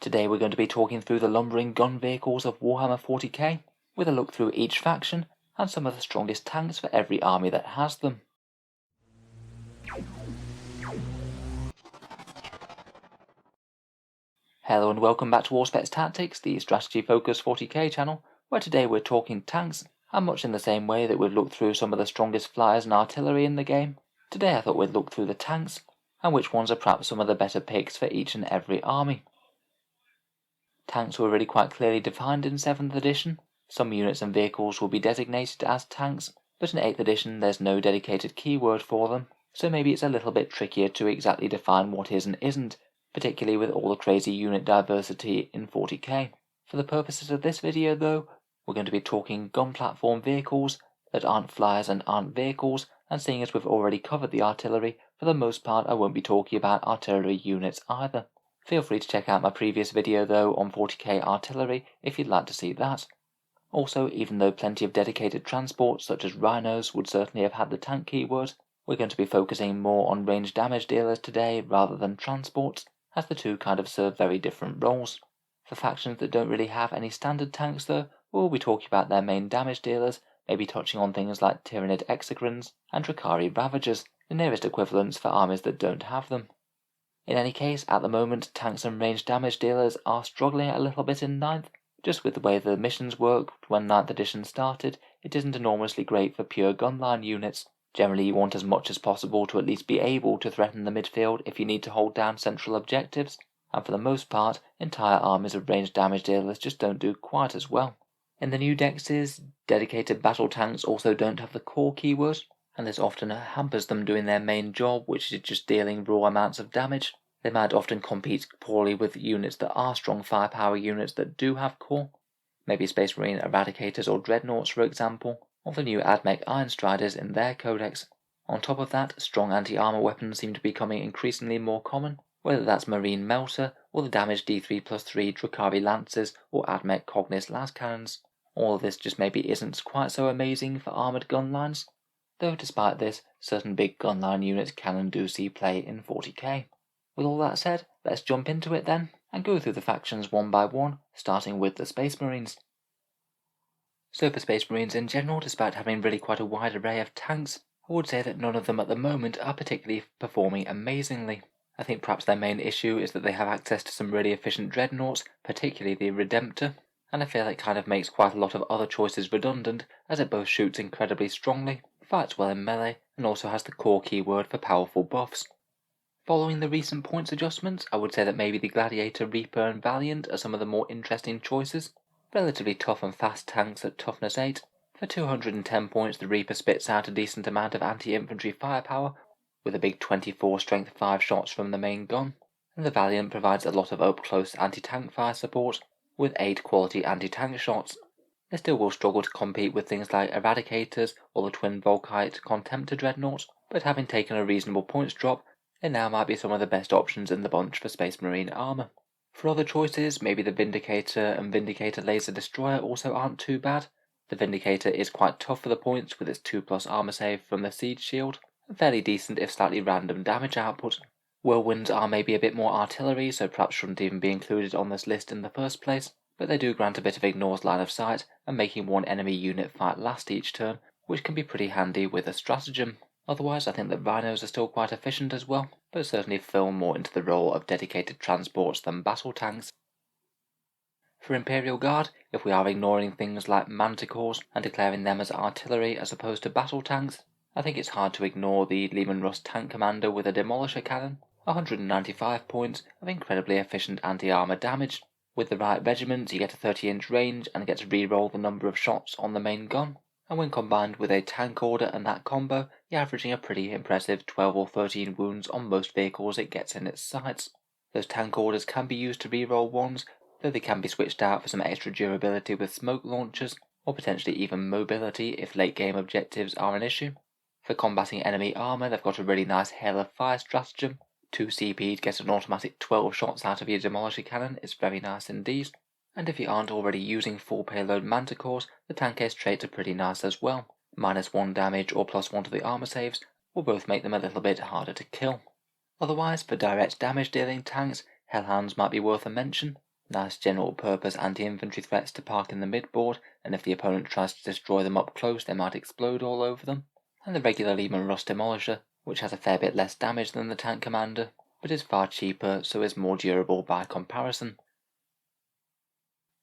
Today we're going to be talking through the lumbering gun vehicles of Warhammer 40K, with a look through each faction and some of the strongest tanks for every army that has them. Hello and welcome back to Auspex Tactics, the strategy-focused 40k channel, where today we're talking tanks, and much in the same way that we've looked through some of the strongest flyers and artillery in the game, today I thought we'd look through the tanks, and which ones are perhaps some of the better picks for each and every army. Tanks were really quite clearly defined in 7th edition. Some units and vehicles will be designated as tanks, but in 8th edition there's no dedicated keyword for them, so maybe it's a little bit trickier to exactly define what is and isn't, particularly with all the crazy unit diversity in 40k. For the purposes of this video though, we're going to be talking gun platform vehicles that aren't flyers and aren't vehicles, and seeing as we've already covered the artillery, for the most part I won't be talking about artillery units either. Feel free to check out my previous video though on 40k artillery if you'd like to see that. Also, even though plenty of dedicated transports such as rhinos would certainly have had the tank keyword, we're going to be focusing more on range damage dealers today rather than transports, as the two kind of serve very different roles. For factions that don't really have any standard tanks though, we'll be talking about their main damage dealers, maybe touching on things like Tyranid Execrans and Drakari Ravagers, the nearest equivalents for armies that don't have them. In any case, at the moment, tanks and range damage dealers are struggling a little bit in 9th. Just with the way the missions worked when 9th edition started, it isn't enormously great for pure gunline units. Generally you want as much as possible to at least be able to threaten the midfield if you need to hold down central objectives, and for the most part, entire armies of range damage dealers just don't do quite as well. In the new dexes, dedicated battle tanks also don't have the core keyword, and this often hampers them doing their main job, which is just dealing raw amounts of damage. They might often compete poorly with units that are strong firepower units that do have core, maybe Space Marine Eradicators or Dreadnoughts for example, or the new AdMech Iron Striders in their codex. On top of that, strong anti-armor weapons seem to be becoming increasingly more common, whether that's Marine Melter or the damaged D3+3 Drakari Lancers or AdMech Cognis Lascannons. All of this just maybe isn't quite so amazing for armoured gun lines, though despite this, certain big gunline units can and do see play in 40k. With all that said, let's jump into it then, and go through the factions one by one, starting with the Space Marines. So for Space Marines in general, despite having really quite a wide array of tanks, I would say that none of them at the moment are particularly performing amazingly. I think perhaps their main issue is that they have access to some really efficient dreadnoughts, particularly the Redemptor, and I feel it kind of makes quite a lot of other choices redundant, as it both shoots incredibly strongly, fights well in melee, and also has the core keyword for powerful buffs. Following the recent points adjustments, I would say that maybe the Gladiator, Reaper and Valiant are some of the more interesting choices. Relatively tough and fast tanks at toughness 8. For 210 points the Reaper spits out a decent amount of anti-infantry firepower, with a big 24 strength 5 shots from the main gun, and the Valiant provides a lot of up-close anti-tank fire support, with 8 quality anti-tank shots. They still will struggle to compete with things like Eradicators or the twin Volkite Contemptor Dreadnought, but having taken a reasonable points drop, they now might be some of the best options in the bunch for Space Marine armour. For other choices, maybe the Vindicator and Vindicator Laser Destroyer also aren't too bad. The Vindicator is quite tough for the points with its 2+ armour save from the Siege Shield, and fairly decent if slightly random damage output. Whirlwinds are maybe a bit more artillery, so perhaps shouldn't even be included on this list in the first place, but they do grant a bit of ignore's line of sight and making one enemy unit fight last each turn, which can be pretty handy with a stratagem. Otherwise, I think that rhinos are still quite efficient as well, but certainly fall more into the role of dedicated transports than battle tanks. For Imperial Guard, if we are ignoring things like manticores and declaring them as artillery as opposed to battle tanks, I think it's hard to ignore the Lehman Russ Tank Commander with a Demolisher Cannon, 195 points of incredibly efficient anti-armor damage. With the right regiments you get a 30-inch range and get to re-roll the number of shots on the main gun, and when combined with a tank order and that combo, you're averaging a pretty impressive 12 or 13 wounds on most vehicles it gets in its sights. Those tank orders can be used to re-roll ones, though they can be switched out for some extra durability with smoke launchers, or potentially even mobility if late game objectives are an issue. For combating enemy armour, they've got a really nice Hail of Fire stratagem. 2 CP to get an automatic 12 shots out of your Demolisher Cannon is very nice indeed. And if you aren't already using full payload manticores, the tank ace traits are pretty nice as well. -1 damage or +1 to the armor saves will both make them a little bit harder to kill. Otherwise, for direct damage dealing tanks, Hellhounds might be worth a mention. nice general purpose anti-infantry threats to park in the midboard, and if the opponent tries to destroy them up close they might explode all over them. And the regular Lehman Russ Demolisher, which has a fair bit less damage than the Tank Commander, but is far cheaper so is more durable by comparison.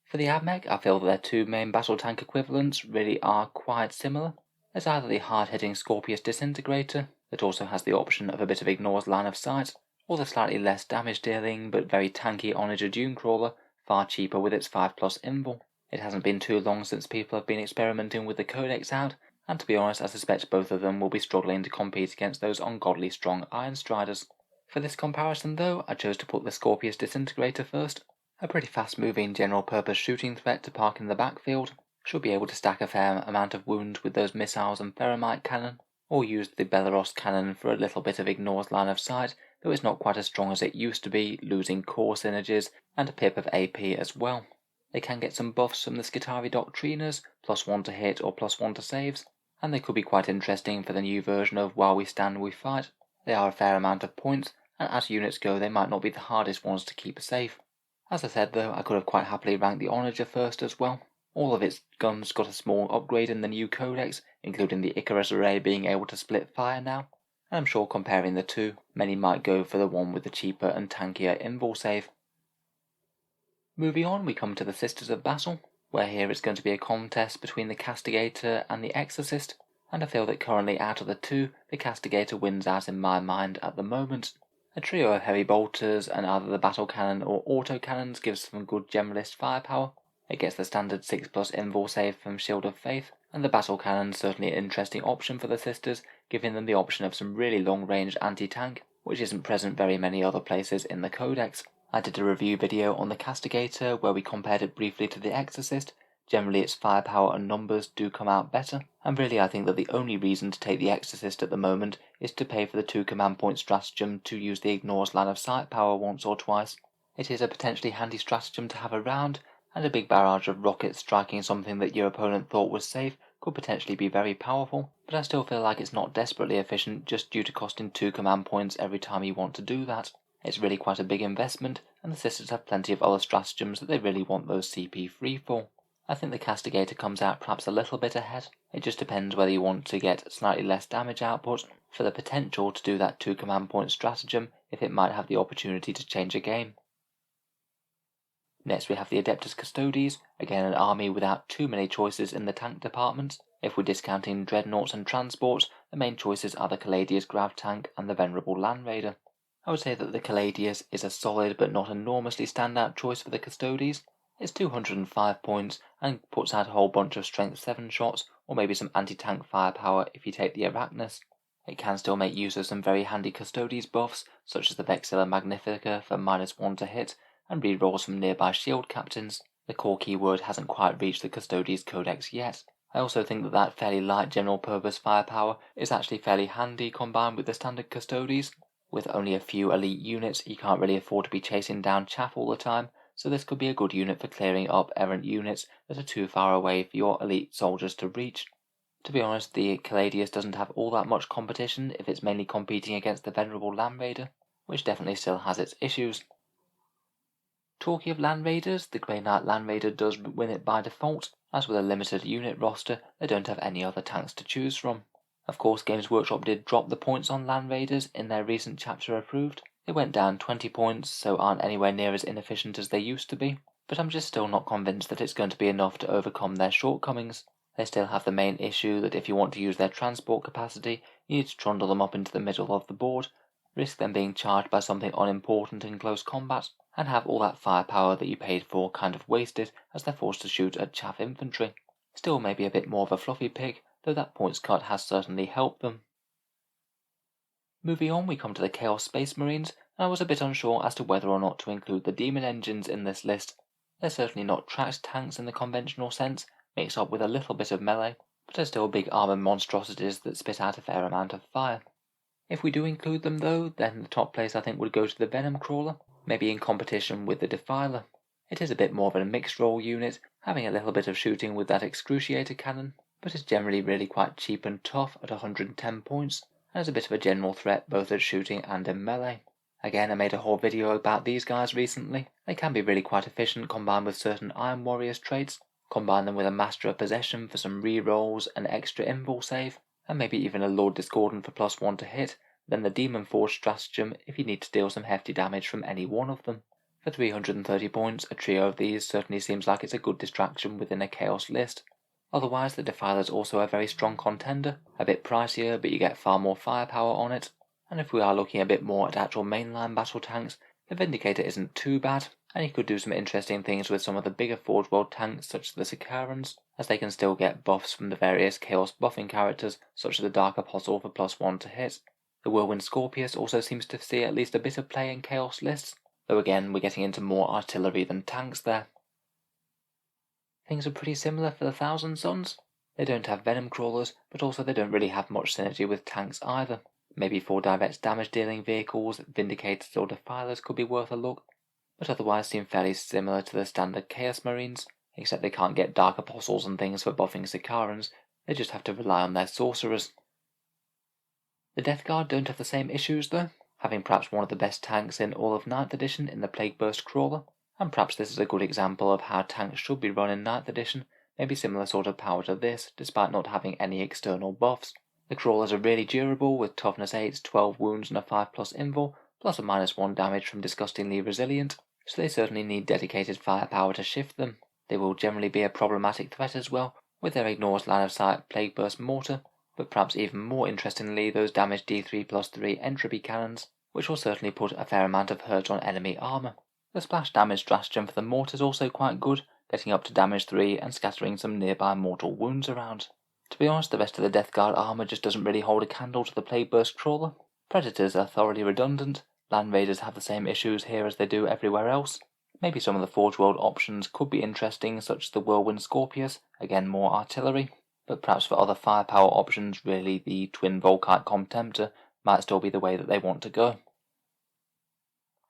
For the AdMech, I feel that their two main battle tank equivalents really are quite similar. There's either the hard-hitting Scorpius Disintegrator, that also has the option of a bit of Ignore's line of sight, or the slightly less damage dealing but very tanky Onager Dunecrawler, far cheaper with its 5+ invul. It hasn't been too long since people have been experimenting with the Codex out, and to be honest I suspect both of them will be struggling to compete against those ungodly strong Iron Striders. For this comparison though, I chose to put the Scorpius Disintegrator first. A pretty fast-moving general-purpose shooting threat to park in the backfield, should be able to stack a fair amount of wounds with those missiles and Ferromite cannon, or use the Belaros cannon for a little bit of Ignore's line of sight, though it's not quite as strong as it used to be, losing core synergies and a pip of AP as well. They can get some buffs from the Skitarii Doctriners, +1 to hit or +1 to saves, and they could be quite interesting for the new version of While We Stand We Fight. They are a fair amount of points, and as units go they might not be the hardest ones to keep safe. As I said though, I could have quite happily ranked the Onager first as well. All of its guns got a small upgrade in the new codex, including the Icarus array being able to split fire now, and I'm sure comparing the two, many might go for the one with the cheaper and tankier invul save. Moving on, we come to the Sisters of Battle, where here it's going to be a contest between the Castigator and the Exorcist, and I feel that currently out of the two, the Castigator wins out in my mind at the moment. A trio of heavy bolters and either the battle cannon or auto cannons gives some good generalist firepower. It gets the standard 6+ invul save from Shield of Faith, and the battle cannon is certainly an interesting option for the Sisters, giving them the option of some really long-range anti-tank, which isn't present very many other places in the codex. I did a review video on the Castigator where we compared it briefly to the Exorcist. Generally its firepower and numbers do come out better, and really I think that the only reason to take the Exorcist at the moment is to pay for the 2 command point stratagem to use the Ignore's line of sight power once or twice. It is a potentially handy stratagem to have around, and a big barrage of rockets striking something that your opponent thought was safe could potentially be very powerful, but I still feel like it's not desperately efficient just due to costing 2 command points every time you want to do that. It's really quite a big investment, and the Sisters have plenty of other stratagems that they really want those CP free for. I think the Castigator comes out perhaps a little bit ahead. It just depends whether you want to get slightly less damage output for the potential to do that 2 command point stratagem if it might have the opportunity to change a game. Next we have the Adeptus Custodes, again an army without too many choices in the tank department. If we're discounting dreadnoughts and transports, the main choices are the Caladius Grav Tank and the Venerable Land Raider. I would say that the Caladius is a solid but not enormously standout choice for the Custodes. It's 205 points and puts out a whole bunch of strength 7 shots, or maybe some anti-tank firepower if you take the Arachnus. It can still make use of some very handy Custodes buffs, such as the Vexilla Magnifica for -1 to hit, and rerolls from nearby shield captains. The core keyword hasn't quite reached the Custodes codex yet. I also think that that fairly light general purpose firepower is actually fairly handy combined with the standard Custodes. With only a few elite units, you can't really afford to be chasing down chaff all the time, so this could be a good unit for clearing up errant units that are too far away for your elite soldiers to reach. To be honest, the Caladius doesn't have all that much competition if it's mainly competing against the Venerable Land Raider, which definitely still has its issues. Talking of Land Raiders, the Grey Knight Land Raider does win it by default, as with a limited unit roster, they don't have any other tanks to choose from. Of course, Games Workshop did drop the points on Land Raiders in their recent chapter approved. They went down 20 points, so aren't anywhere near as inefficient as they used to be, but I'm just still not convinced that it's going to be enough to overcome their shortcomings. They still have the main issue that if you want to use their transport capacity, you need to trundle them up into the middle of the board, risk them being charged by something unimportant in close combat, and have all that firepower that you paid for kind of wasted as they're forced to shoot at chaff infantry. Still maybe a bit more of a fluffy pick, though that points cut has certainly helped them. Moving on, we come to the Chaos Space Marines, and I was a bit unsure as to whether or not to include the Demon Engines in this list. They're certainly not tracked tanks in the conventional sense, mixed up with a little bit of melee, but are still big armoured monstrosities that spit out a fair amount of fire. If we do include them though, then the top place I think would go to the Venom Crawler, maybe in competition with the Defiler. It is a bit more of a mixed role unit, having a little bit of shooting with that Excruciator cannon, but is generally really quite cheap and tough at 110 points, and is a bit of a general threat both at shooting and in melee. Again, I made a whole video about these guys recently. They can be really quite efficient combined with certain Iron Warriors traits. Combine them with a Master of Possession for some rerolls, an extra invul save, and maybe even a Lord Discordant for +1 to hit, then the Demon Forge stratagem if you need to deal some hefty damage from any one of them. For 330 points, a trio of these certainly seems like it's a good distraction within a Chaos list. Otherwise, the Defiler's also a very strong contender, a bit pricier but you get far more firepower on it. And if we are looking a bit more at actual mainline battle tanks, the Vindicator isn't too bad, and you could do some interesting things with some of the bigger Forge World tanks such as the Sicarans, as they can still get buffs from the various Chaos buffing characters such as the Dark Apostle for +1 to hit. The Whirlwind Scorpius also seems to see at least a bit of play in Chaos lists, though again we're getting into more artillery than tanks there. Things are pretty similar for the Thousand Sons. They don't have Venom Crawlers, but also they don't really have much synergy with tanks either. Maybe for direct damage dealing vehicles, Vindicators or Defilers could be worth a look, but otherwise seem fairly similar to the standard Chaos Marines, except they can't get Dark Apostles and things for buffing Sicarans, they just have to rely on their Sorcerers. The Death Guard don't have the same issues though, having perhaps one of the best tanks in all of 9th edition in the Plague Burst Crawler, and perhaps this is a good example of how tanks should be run in 9th edition, maybe similar sort of power to this, despite not having any external buffs. The Crawlers are really durable with toughness 8, 12 wounds and a 5+ invul, plus a -1 damage from disgustingly resilient, so they certainly need dedicated firepower to shift them. They will generally be a problematic threat as well, with their Ignores line of sight Plague Burst Mortar, but perhaps even more interestingly those damage D3+3 entropy cannons, which will certainly put a fair amount of hurt on enemy armour. The splash damage stratagem for the mortar is also quite good, getting up to damage 3 and scattering some nearby mortal wounds around. To be honest, the rest of the Death Guard armour just doesn't really hold a candle to the Plague Burst Crawler. Predators are thoroughly redundant, Land Raiders have the same issues here as they do everywhere else. Maybe some of the Forge World options could be interesting, such as the Whirlwind Scorpius, again more artillery, but perhaps for other firepower options really the Twin Volkite Contemptor might still be the way that they want to go.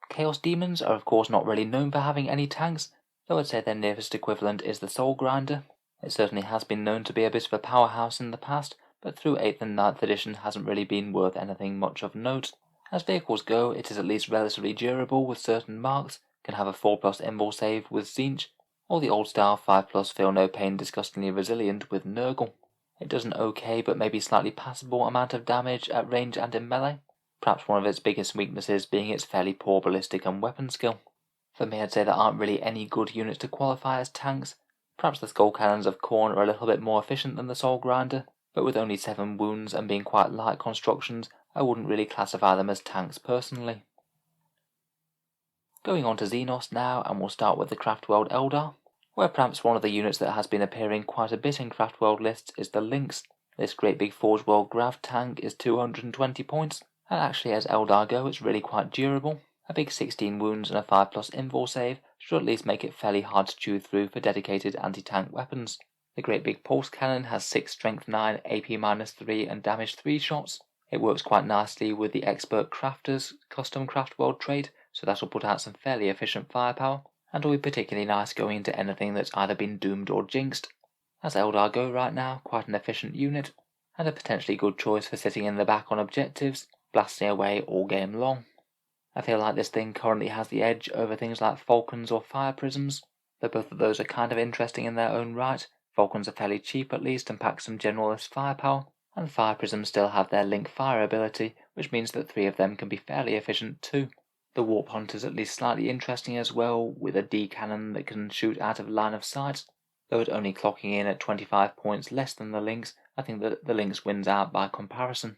Chaos Demons are of course not really known for having any tanks, though I'd say their nearest equivalent is the Soul Grinder. It certainly has been known to be a bit of a powerhouse in the past, but through 8th and 9th edition hasn't really been worth anything much of note. As vehicles go, it is at least relatively durable with certain marks, can have a 4+ invul save with Zinch, or the old style 5+ feel no pain disgustingly resilient with Nurgle. It does an okay but maybe slightly passable amount of damage at range and in melee, perhaps one of its biggest weaknesses being its fairly poor ballistic and weapon skill. For me, I'd say there aren't really any good units to qualify as tanks. Perhaps the Skull Cannons of Khorne are a little bit more efficient than the Soul Grinder, but with only 7 wounds and being quite light constructions, I wouldn't really classify them as tanks personally. Going on to Xenos now, and we'll start with the Craftworld Eldar, where perhaps one of the units that has been appearing quite a bit in Craftworld lists is the Lynx. This great big Forge World Grav tank is 220 points, and actually as Eldar go it's really quite durable. A big 16 wounds and a 5+ invul save should at least make it fairly hard to chew through for dedicated anti-tank weapons. The great big pulse cannon has 6 strength 9, AP -3 and damage 3 shots. It works quite nicely with the Expert Crafter's custom Craftworld trait, so that'll put out some fairly efficient firepower, and will be particularly nice going into anything that's either been doomed or jinxed. As Eldar go right now, quite an efficient unit, and a potentially good choice for sitting in the back on objectives, blasting away all game long. I feel like this thing currently has the edge over things like Falcons or Fire Prisms, though both of those are kind of interesting in their own right. Falcons are fairly cheap at least and pack some generalist firepower, and Fire Prisms still have their Link Fire ability, which means that 3 of them can be fairly efficient too. The Warp Hunter's at least slightly interesting as well, with a D cannon that can shoot out of line of sight, though it only clocking in at 25 points less than the Lynx. I think that the Lynx wins out by comparison.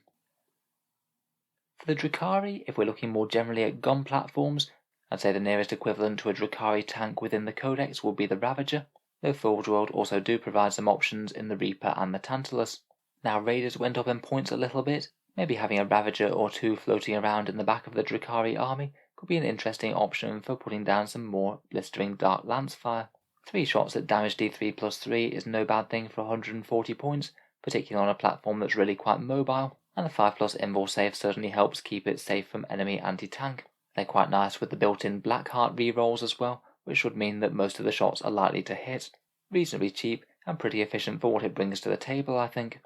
For the Drukhari, if we're looking more generally at gun platforms, I'd say the nearest equivalent to a Drukhari tank within the Codex will be the Ravager, though Forge World also do provide some options in the Reaper and the Tantalus. Now Raiders went up in points a little bit, maybe having a Ravager or 2 floating around in the back of the Drukhari army could be an interesting option for putting down some more blistering Dark Lance fire. 3 shots at damage D3+3 is no bad thing for 140 points, particularly on a platform that's really quite mobile, and the 5+ invul save certainly helps keep it safe from enemy anti-tank. They're quite nice with the built-in Blackheart rerolls as well, which should mean that most of the shots are likely to hit. Reasonably cheap and pretty efficient for what it brings to the table, I think.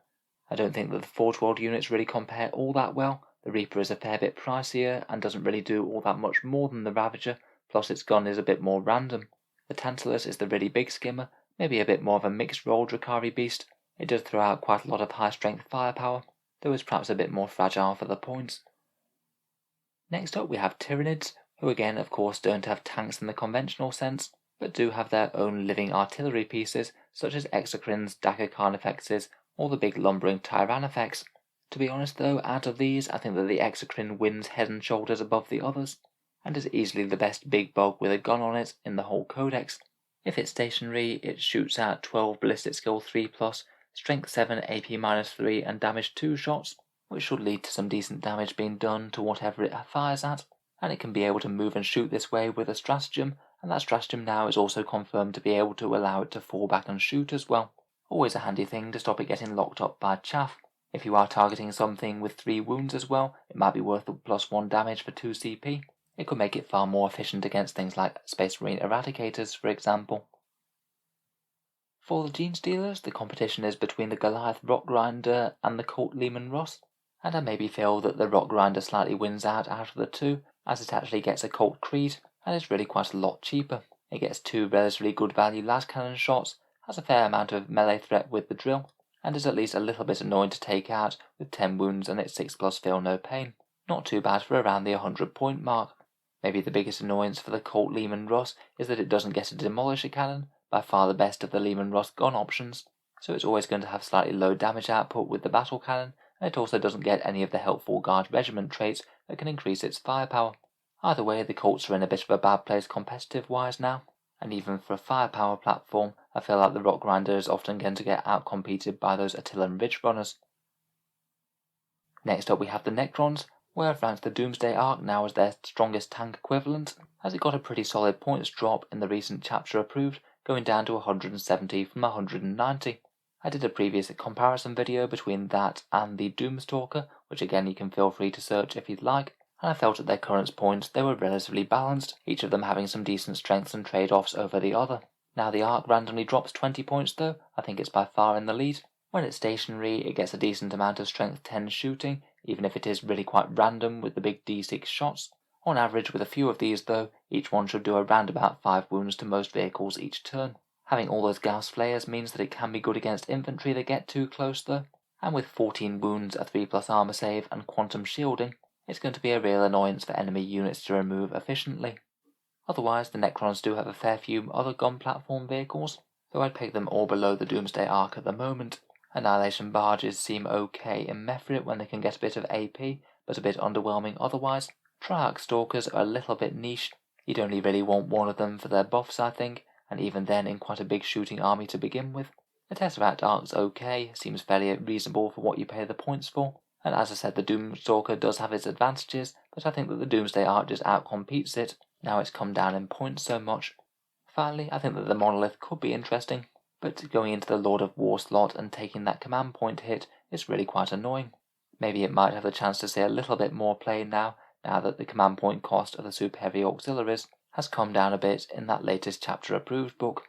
I don't think that the Forge World units really compare all that well. The Reaper is a fair bit pricier and doesn't really do all that much more than the Ravager, plus its gun is a bit more random. The Tantalus is the really big skimmer, maybe a bit more of a mixed role Drakari beast. It does throw out quite a lot of high strength firepower, though it's perhaps a bit more fragile for the points. Next up we have Tyranids, who again of course don't have tanks in the conventional sense, but do have their own living artillery pieces such as Exocrines, Dagger Carnifexes, or the big lumbering Tyrannifex. To be honest though, out of these I think that the Exocrine wins head and shoulders above the others, and is easily the best big bug with a gun on it in the whole codex. If it's stationary, it shoots out 12 ballistic skill 3+, strength 7, AP-3 and damage 2 shots, which should lead to some decent damage being done to whatever it fires at, and it can be able to move and shoot this way with a stratagem, and that stratagem now is also confirmed to be able to allow it to fall back and shoot as well. Always a handy thing to stop it getting locked up by chaff. If you are targeting something with 3 wounds as well, it might be worth the +1 damage for 2 CP. It could make it far more efficient against things like Space Marine Eradicators, for example. For the Gene Stealers, the competition is between the Goliath Rock Grinder and the Colt Lehman Ross, and I maybe feel that the Rock Grinder slightly wins out of the two, as it actually gets a Colt Creed, and is really quite a lot cheaper. It gets 2 relatively good value las cannon shots, has a fair amount of melee threat with the drill, and is at least a little bit annoying to take out with 10 wounds and its 6+ feel no pain. Not too bad for around the 100 point mark. Maybe the biggest annoyance for the Colt Lehman Ross is that it doesn't get a Demolisher cannon, by far the best of the Lehman Ross gun options, so it's always going to have slightly low damage output with the battle cannon, and it also doesn't get any of the helpful Guard Regiment traits that can increase its firepower. Either way, the Colts are in a bit of a bad place competitive wise now, and even for a firepower platform, I feel like the Rock Grinder is often going to get outcompeted by those Attilan Ridge Runners. Next up we have the Necrons, where I've ranked the Doomsday Ark now as their strongest tank equivalent, as it got a pretty solid points drop in the recent chapter approved, going down to 170 from 190. I did a previous comparison video between that and the Doomstalker, which again you can feel free to search if you'd like, and I felt at their current points they were relatively balanced, each of them having some decent strengths and trade-offs over the other. Now the Ark randomly drops 20 points though, I think it's by far in the lead. When it's stationary, it gets a decent amount of strength 10 shooting, even if it is really quite random with the big D6 shots. On average, with a few of these though, each one should do around about 5 wounds to most vehicles each turn. Having all those Gauss flayers means that it can be good against infantry that get too close though, and with 14 wounds, a 3+ armor save and quantum shielding, it's going to be a real annoyance for enemy units to remove efficiently. Otherwise, the Necrons do have a fair few other gun platform vehicles, though I'd peg them all below the Doomsday Ark at the moment. Annihilation Barges seem okay in Mephrit when they can get a bit of AP, but a bit underwhelming otherwise. Triarch Stalkers are a little bit niche, you'd only really want one of them for their buffs I think, and even then in quite a big shooting army to begin with. The Tesseract Ark's okay, seems fairly reasonable for what you pay the points for, and as I said the Doomstalker does have its advantages, but I think that the Doomsday Ark just outcompetes it, now it's come down in points so much. Finally, I think that the Monolith could be interesting, but going into the Lord of War slot and taking that command point hit is really quite annoying. Maybe it might have the chance to see a little bit more play now that the command point cost of the super heavy auxiliaries has come down a bit in that latest chapter approved book.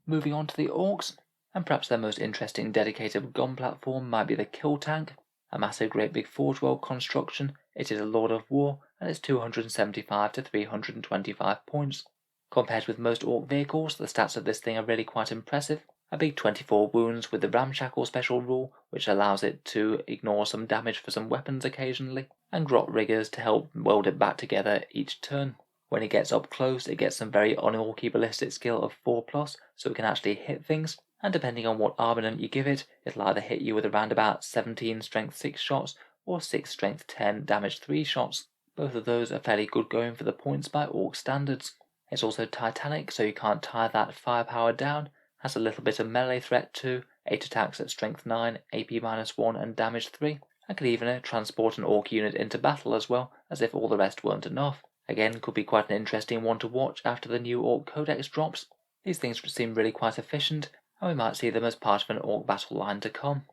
Moving on to the Orcs, and perhaps their most interesting dedicated gun platform might be the Kill Tank, a massive great big Forge World construction. It is a Lord of War and it's 275 to 325 points. Compared with most Orc vehicles, the stats of this thing are really quite impressive. A big 24 wounds with the Ramshackle special rule, which allows it to ignore some damage for some weapons occasionally, and Grot Riggers to help weld it back together each turn. When it gets up close, it gets some very unorky ballistic skill of 4+, so it can actually hit things, and depending on what armament you give it, it'll either hit you with around about 17 strength 6 shots, or 6 strength 10 damage 3 shots. Both of those are fairly good going for the points by Orc standards. It's also Titanic, so you can't tire that firepower down, has a little bit of melee threat too, 8 attacks at strength 9, AP-1 and damage 3, and can even transport an Orc unit into battle as well, as if all the rest weren't enough. Again, could be quite an interesting one to watch after the new Orc Codex drops. These things seem really quite efficient, and we might see them as part of an Orc battle line to come.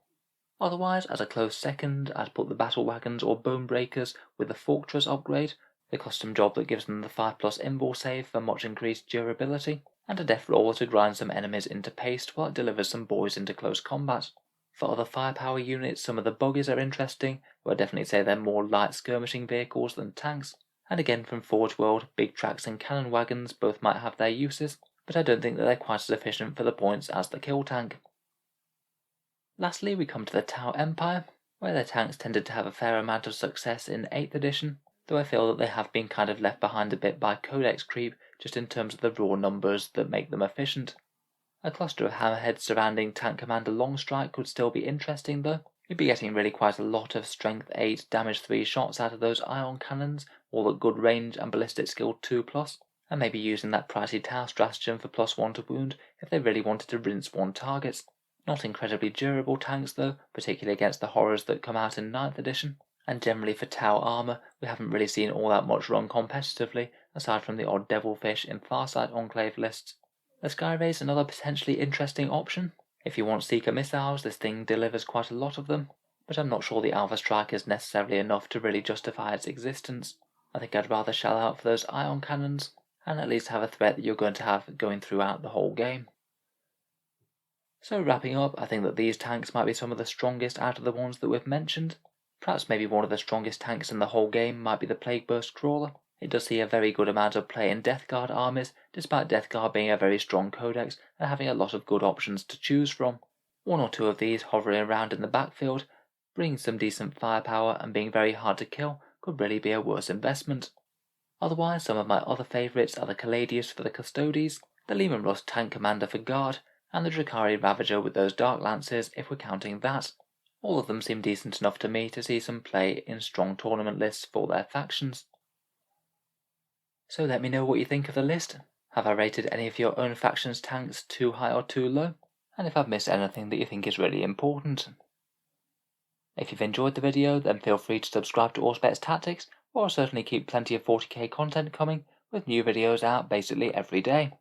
Otherwise, as a close second, I'd put the Battle Wagons or Bone Breakers with the Fortress upgrade, the custom job that gives them the 5+ invul save for much increased durability, and a death roller to grind some enemies into paste while it delivers some boys into close combat. For other firepower units, some of the buggies are interesting, but I'd definitely say they're more light skirmishing vehicles than tanks. And again, from Forge World, big tracks and cannon wagons both might have their uses, but I don't think that they're quite as efficient for the points as the kill tank. Lastly, we come to the Tau Empire, where their tanks tended to have a fair amount of success in 8th edition, though I feel that they have been kind of left behind a bit by codex creep just in terms of the raw numbers that make them efficient. A cluster of hammerheads surrounding Tank Commander Longstrike could still be interesting though. You'd be getting really quite a lot of strength 8, damage 3 shots out of those ion cannons, all at good range and ballistic skill 2+, and maybe using that pricey Tau stratagem for +1 to wound if they really wanted to rinse one targets. Not incredibly durable tanks though, particularly against the horrors that come out in 9th edition, and generally for Tau armour we haven't really seen all that much run competitively, aside from the odd Devilfish in Farsight Enclave lists. The Skyray is another potentially interesting option. If you want Seeker missiles, this thing delivers quite a lot of them, but I'm not sure the Alpha Strike is necessarily enough to really justify its existence. I think I'd rather shell out for those ion cannons, and at least have a threat that you're going to have going throughout the whole game. So wrapping up, I think that these tanks might be some of the strongest out of the ones that we've mentioned. Perhaps maybe one of the strongest tanks in the whole game might be the Plague Burst Crawler. It does see a very good amount of play in Death Guard armies, despite Death Guard being a very strong codex and having a lot of good options to choose from. One or two of these hovering around in the backfield, bringing some decent firepower and being very hard to kill could really be a worse investment. Otherwise, some of my other favourites are the Caladius for the Custodes, the Lehman Russ Tank Commander for Guard, and the Drakari Ravager with those Dark Lances if we're counting that. All of them seem decent enough to me to see some play in strong tournament lists for their factions. So let me know what you think of the list. Have I rated any of your own faction's tanks too high or too low? And if I've missed anything that you think is really important. If you've enjoyed the video, then feel free to subscribe to Auspex Tactics, or I'll certainly keep plenty of 40k content coming, with new videos out basically every day.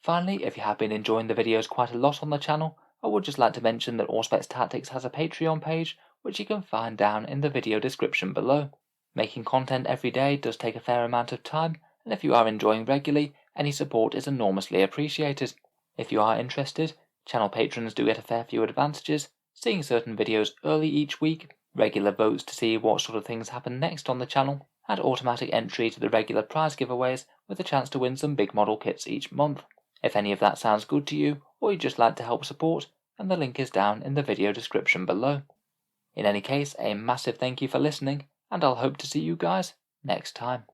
Finally, if you have been enjoying the videos quite a lot on the channel, I would just like to mention that Auspex Tactics has a Patreon page, which you can find down in the video description below. Making content every day does take a fair amount of time, and if you are enjoying regularly, any support is enormously appreciated. If you are interested, channel patrons do get a fair few advantages, seeing certain videos early each week, regular votes to see what sort of things happen next on the channel, and automatic entry to the regular prize giveaways with a chance to win some big model kits each month. If any of that sounds good to you, or you'd just like to help support, then the link is down in the video description below. In any case, a massive thank you for listening, and I'll hope to see you guys next time.